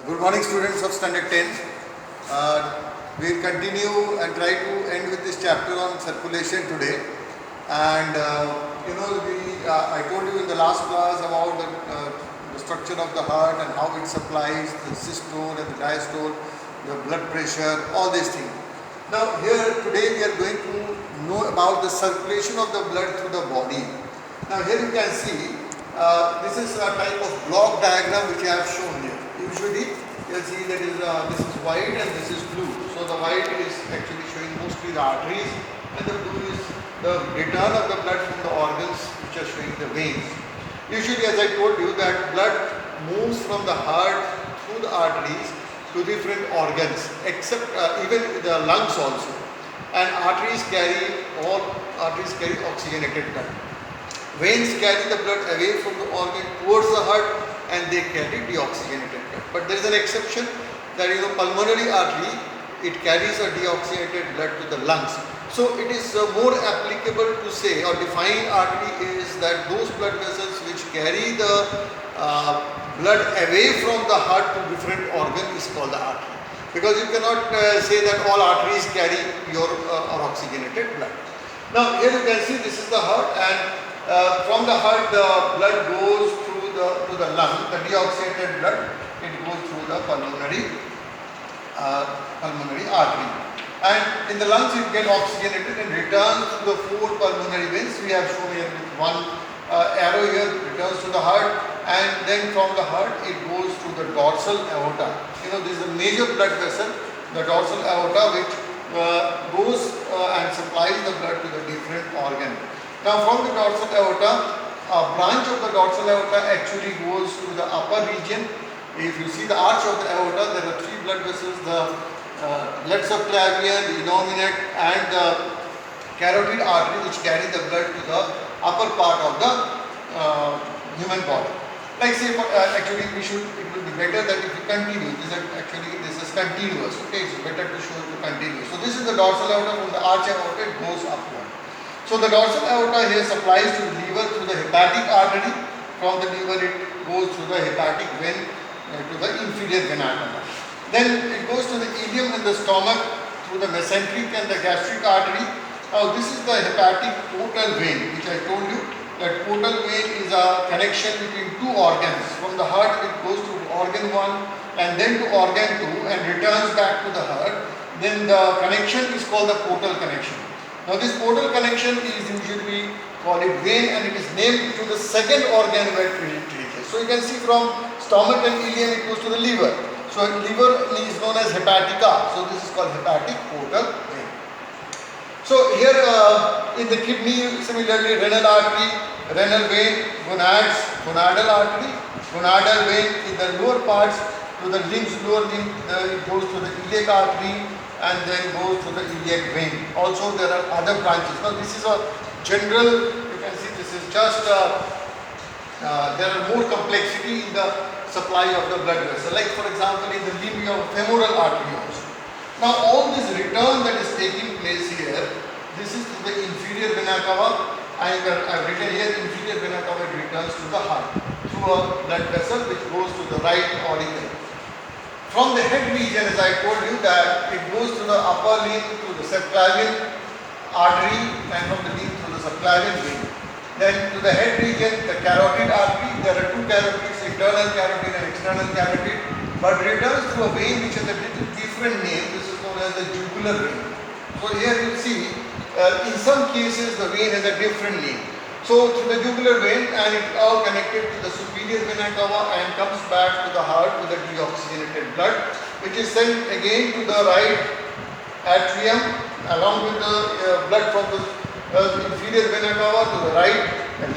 Good morning, students of Standard 10. We'll continue and try to end with this chapter on circulation today. And I told you in the last class about the structure of the heart and how it supplies the systole and the diastole, the blood pressure, all these things. Now here today we are going to know about the circulation of the blood through the body. Now here you can see this is a type of block diagram which I have shown here. Usually you will see that this is white and this is blue. So the white is actually showing mostly the arteries and the blue is the return of the blood from the organs which are showing the veins. Usually, as I told you, that blood moves from the heart through the arteries to different organs, except even the lungs also. And arteries carry oxygenated blood. Veins carry the blood away from the organ towards the heart and they carry deoxygenated blood. But there is an exception that pulmonary artery, it carries a deoxygenated blood to the lungs. So it is more applicable to say or define artery is that those blood vessels which carry the blood away from the heart to different organ is called the artery. Because you cannot say that all arteries carry your oxygenated blood. Now here you can see this is the heart, and from the heart the blood goes through to the lung, the deoxygenated blood, it goes through the pulmonary artery. And in the lungs it gets oxygenated and returns to the four pulmonary veins. We have shown here with one arrow here, returns to the heart, and then from the heart it goes to the dorsal aorta. This is a major blood vessel, the dorsal aorta, which goes and supplies the blood to the different organ. Now from the dorsal aorta, a branch of the dorsal aorta actually goes to the upper region. If you see the arch of the aorta, there are three blood vessels, the left subclavian, the innominate and the carotid artery, which carry the blood to the upper part of the human body. Like say, actually it will be better that if we continue, this is continuous, okay, it's better to show it continuous. So this is the dorsal aorta, from the arch aorta it goes upward. So the dorsal aorta here supplies to the liver through the hepatic artery, from the liver it goes through the hepatic vein to the inferior vena cava. Then it goes to the ileum and the stomach through the mesenteric and the gastric artery. Now this is the hepatic portal vein, which I told you that portal vein is a connection between two organs. From the heart it goes to organ 1 and then to organ 2 and returns back to the heart. Then the connection is called the portal connection. Now this portal connection is usually called it vein, and it is named to the second organ where it reaches. So you can see from stomach and ileum it goes to the liver. So liver is known as hepatica. So this is called hepatic portal vein. So here in the kidney, similarly renal artery, renal vein, gonads, gonadal artery, gonadal vein in the lower parts to the limbs, lower limb, it goes to the iliac artery and then goes to the iliac vein. Also there are other branches. Now this is a general, you can see this is just, there are more complexity in the supply of the blood vessel. Like for example in the limb you have femoral artery also. Now all this return that is taking place here, this is to the inferior vena cava. I have written here inferior vena cava, it returns to the heart through a blood vessel which goes to the right auricle. From the head region, as I told you, that it goes to the upper limb to the subclavian artery and from the limb to the subclavian vein. Then to the head region, the carotid artery, there are two carotids, internal carotid and external carotid, but returns through a vein which has a little different name. This is known as the jugular vein. So here you see, in some cases the vein has a different name. So through the jugular vein, and it's all connected to the superior vena cava and comes back to the heart with the deoxygenated blood, which is sent again to the right atrium along with the blood from the inferior vena cava to the right and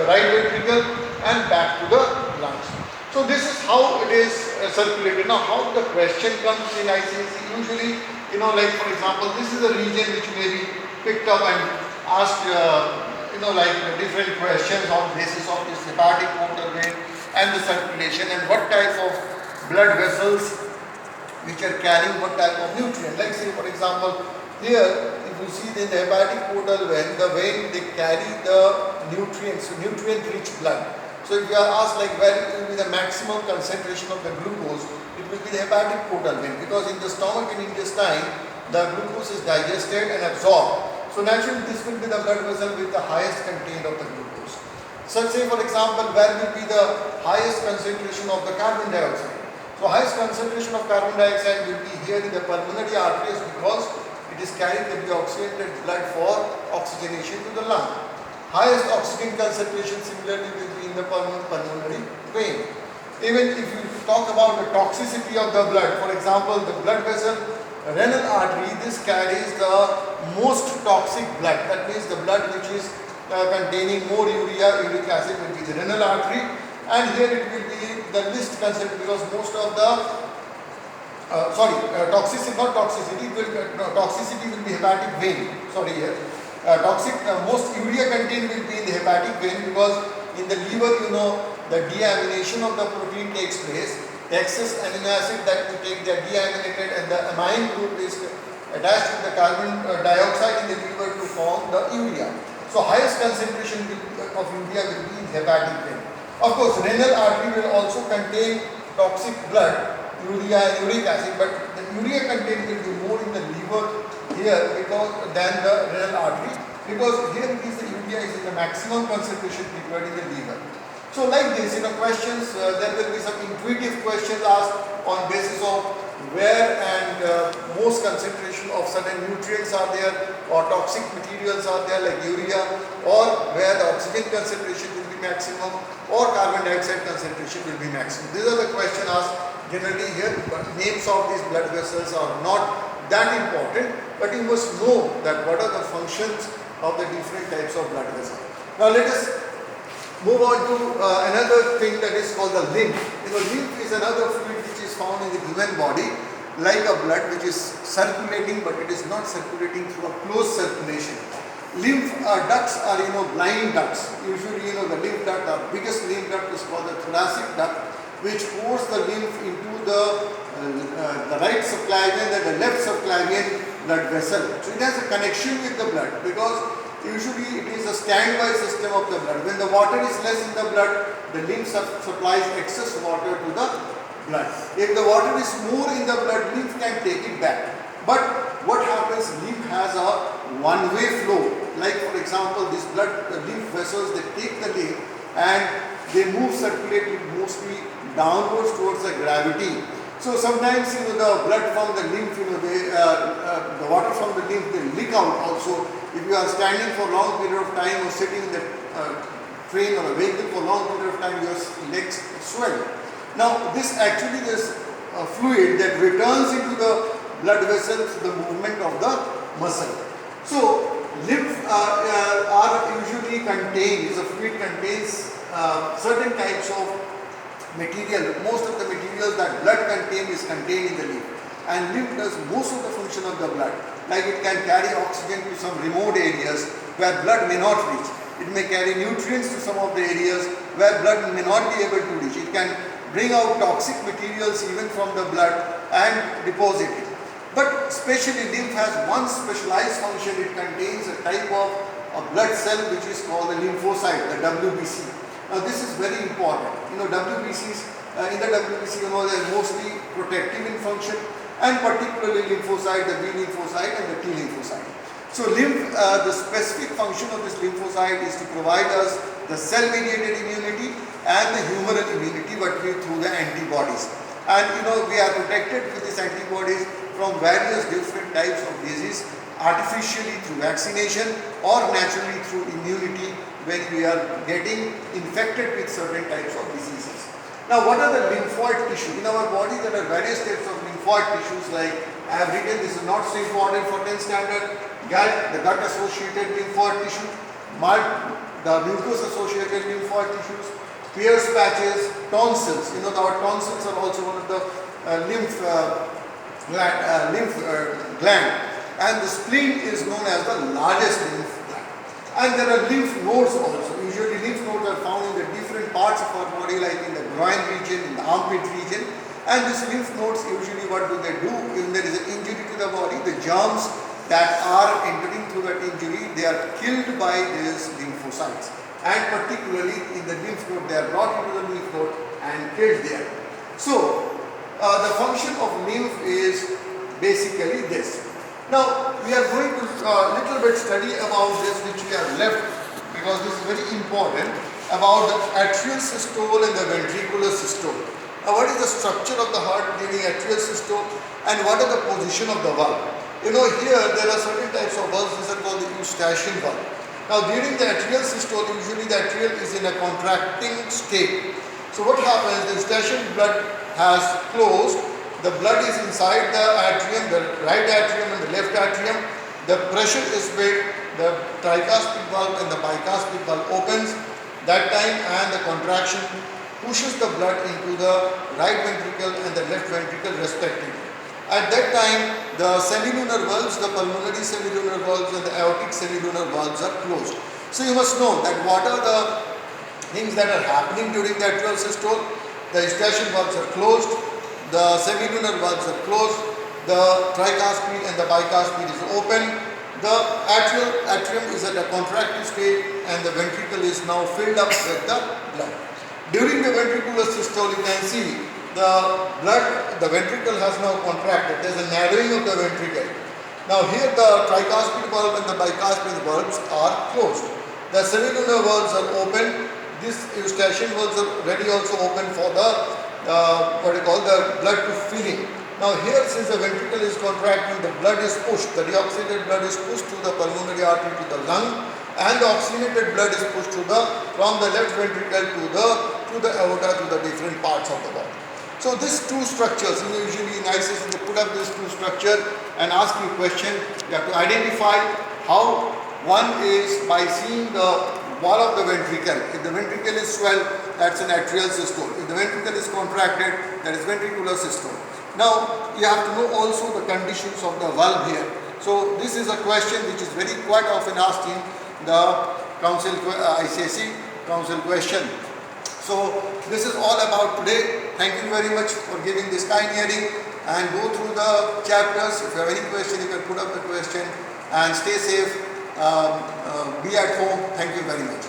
right ventricle and back to the lungs. So this is how it is circulated. Now how the question comes in ICSE, usually like for example this is a region which may be picked up and asked like different questions on basis of this hepatic portal vein and the circulation and what type of blood vessels which are carrying what type of nutrient. Like say for example here if you see in the hepatic portal vein, the vein they carry the nutrients, nutrient rich blood. So if you are asked like where will be the maximum concentration of the glucose, it will be the hepatic portal vein, because in the stomach and intestine the glucose is digested and absorbed. So naturally this will be the blood vessel with the highest content of the glucose. So say for example where will be the highest concentration of the carbon dioxide. So highest concentration of carbon dioxide will be here in the pulmonary arteries, because it is carried the deoxygenated blood for oxygenation to the lung. Highest oxygen concentration similarly will be in the pulmonary vein. Even if you talk about the toxicity of the blood, for example the blood vessel renal artery, this carries the most toxic blood. That means the blood which is containing more uric acid will be the renal artery, and here it will be the least concentrated, because most of the toxicity will be hepatic vein. Most urea content will be in the hepatic vein, because in the liver the deamination of the protein takes place. The excess amino acid that we take, they are deaminated, and the amine group is attached to the carbon dioxide in the liver to form the urea. So highest concentration of urea will be in hepatic vein. Of course, renal artery will also contain toxic blood, urea and uric acid, but the urea content will be more in the liver here than the renal artery, because here it is the urea is in the maximum concentration required in the liver. So like this, questions, there will be some intuitive questions asked on basis of where and most concentration of certain nutrients are there, or toxic materials are there like urea, or where the oxygen concentration will be maximum, or carbon dioxide concentration will be maximum. These are the questions asked generally here, but names of these blood vessels are not that important, but you must know that what are the functions of the different types of blood vessels. Now let us move on to another thing that is called the lymph. Lymph is another fluid which is found in the human body, like a blood which is circulating, but it is not circulating through a closed circulation. Lymph ducts are blind ducts. Usually the lymph duct, our biggest lymph duct is called the thoracic duct, which pours the lymph into the right subclavian and the left subclavian blood vessel. So it has a connection with the blood, because usually it is a standby system of the blood. When the water is less in the blood, the lymph supplies excess water to the blood. If the water is more in the blood, lymph can take it back. But what happens, lymph has a one-way flow. Like for example, this lymph vessels, they take the lymph and they move circulated mostly downwards towards the gravity. So sometimes the blood from the lymph, the water from the lymph, they leak out also. If you are standing for a long period of time or sitting in the train or a vehicle for a long period of time, your legs swell. Now this actually is a fluid that returns into the blood vessel through the movement of the muscle. So lymph are usually contained, the fluid contains certain types of material. Most of the materials that blood contains is contained in the lymph. And lymph does most of the function of the blood. Like it can carry oxygen to some remote areas where blood may not reach. It may carry nutrients to some of the areas where blood may not be able to reach. It can bring out toxic materials even from the blood and deposit it. But especially lymph has one specialized function. It contains a type of a blood cell which is called the lymphocyte, the WBC. Now this is very important. WBCs, in the WBC they are mostly protective in function, and particularly lymphocyte, the B lymphocyte and the T lymphocyte. So lymph, the specific function of this lymphocyte is to provide us the cell-mediated immunity and the humoral immunity, but through the antibodies. And we are protected with these antibodies from various different types of disease, artificially through vaccination or naturally through immunity when we are getting infected with certain types of diseases. Now what are the lymphoid tissue? In our body there are various types of lymphoid tissues, like I have written, this is not so important for 10th standard, the gut associated lymphoid tissue, the mucus associated lymphoid tissues, Pierce patches, tonsils. Our tonsils are also one of the lymph gland, and the spleen is known as the largest lymph gland. And there are lymph nodes also. Usually lymph nodes are found in the different parts of our body, like in the groin region, in the armpit region. And these lymph nodes, usually what do? When there is an injury to the body, the germs that are entering through that injury, they are killed by these lymphocytes. and particularly in the lymph node. They are brought into the lymph node and killed there. So the function of lymph is basically this. Now we are going to little bit study about this, which we have left because this is very important, about the atrial systole and the ventricular systole. Now what is the structure of the heart during atrial systole and what are the position of the valve? You know, here there are certain types of valves. These are called the Eustachian valve. Now during the atrial systole, usually the atrial is in a contracting state. So what happens, the Eustachian blood has closed, the blood is inside the atrium, the right atrium and the left atrium, the pressure is built, the tricuspid valve and the bicuspid valve opens that time, and the contraction pushes the blood into the right ventricle and the left ventricle respectively. At that time, the semilunar valves, the pulmonary semilunar valves and the aortic semilunar valves are closed. So you must know that what are the things that are happening during the atrial systole. The Eustachian valves are closed, the semilunar valves are closed, the tricuspid and the bicuspid is open, the atrium is at a contractive state and the ventricle is now filled up with the blood. During the ventricular systole, you can see the ventricle has now contracted. There is a narrowing of the ventricle. Now here the tricuspid valve and the bicuspid valves are closed. The semilunar valves are open. These Eustachian valves are already also open for the the blood to filling. Now here, since the ventricle is contracting, the blood is pushed, the deoxygenated blood is pushed through the pulmonary artery to the lung, and the oxygenated blood is pushed from the left ventricle to the aorta, to the different parts of the body. So these two structures, usually in ICC they put up these two structures and ask you a question. You have to identify how. One is by seeing the wall of the ventricle. If the ventricle is swelled, that's an atrial systole. If the ventricle is contracted, that is ventricular systole. Now you have to know also the conditions of the valve here. So this is a question which is quite often asked in the council ICSE council question. So this is all about today. Thank you very much for giving this kind hearing and go through the chapters. If you have any question, you can put up the question and stay safe. Be at home. Thank you very much.